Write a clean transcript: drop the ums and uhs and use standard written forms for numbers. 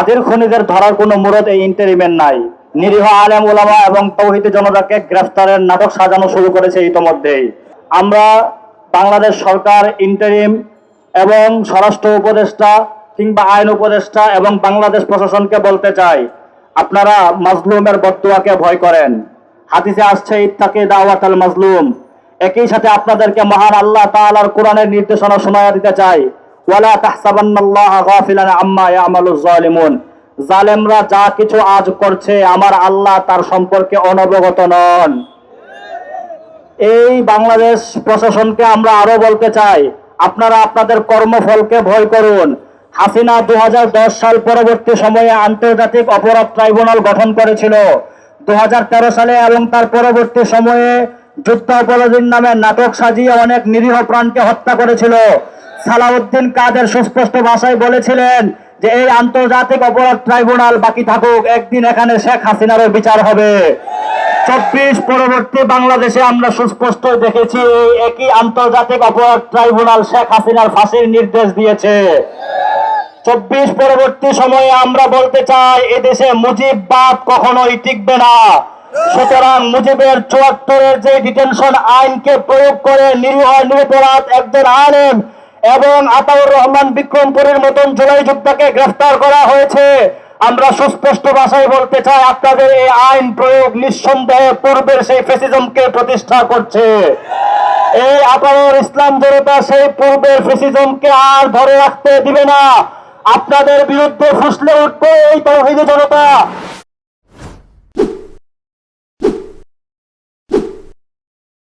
হাতির খুনিদের ধরার কোনো মুরদ এই ইন্টারিমের নাই। নিরীহ আলেম ওলামা এবং তৌহিদি জনতাকে গ্রেফতারের নাটক সাজানো শুরু করেছে ইতোমধ্যেই। আমরা বাংলাদেশ সরকার, ইন্টারিম এবং স্বরাষ্ট্র উপদেষ্টা কিংবা আইন উপদেষ্টা এবং বাংলাদেশ প্রশাসনকে বলতে চাই, আপনারা মাজলুমের বদদুয়াকে ভয় করেন। হাদিসে আসছে ইত্তাকি দাওয়াতাল মাজলুম। একই সাথে আপনাদেরকে মহান আল্লাহ তাআলার কোরআনের নির্দেশনা শোনায়া দিতে চাই, ওয়ালা তাহসাবান্নাল্লাহা গাফিলান আম্মা ইয়ামালুজ জালিমুন। জালেমরা যা কিছু আজ করছে আমার আল্লাহ তার সম্পর্কে অনবগত নন। এই বাংলাদেশ প্রশাসনকে আমরা আরো বলতে চাই, আপনারা আপনাদের কর্মফলকে ভয় করুন। হাসিনা 2010 সাল পরবর্তী সময়ে আন্তর্জাতিক অপরাধ ট্রাইব্যুনাল গঠন করেছিল। 2013 সালে এবং তার পরবর্তী সময়ে যুদ্ধাপরাধীর নামে নাটক সাজিয়ে অনেক নিরীহ প্রাণকে হত্যা করেছিল। সালাউদ্দিন কাদের সুস্পষ্ট ভাষায় বলেছিলেন যে এই আন্তর্জাতিক অপরাধ ট্রাইব্যুনাল বাকি থাকুক, একদিন এখানে শেখ হাসিনারও বিচার হবে। 24 পরবর্তী বাংলাদেশে আমরা সুস্পষ্ট দেখেছি এই একই আন্তর্জাতিক অপরাধ ট্রাইব্যুনাল শেখ হাসিনার ফাঁসির নির্দেশ দিয়েছে। 24 পরবর্তী সময়ে আমরা বলতে চাই এদেশে মুজিববাদ কখনোই টিকবে না। সুতরাং মুজিবের 74-এর যে ডিটেনশন আইনকে প্রয়োগ করে নিরীহ নিরপরাধ একজন আলেম এবং আতাউর রহমান বিক্রমপুরের মতন জুলাই যোদ্ধাকে গ্রেফতার করা হয়েছে, আমরা সুস্পষ্ট ভাষায় বলতে চাই আপনাদের এই আইন প্রয়োগ নিঃসন্দেহে পূর্বের সেই ফ্যাসিজমকে প্রতিষ্ঠা করছে। এই আতাউর ইসলাম জনতা সেই পূর্বের ফ্যাসিজমকে আর ধরে রাখতে দিবে না। আপনাদের বিরুদ্ধে ফুসলে উঠবে এই তৌহিদি জনতা।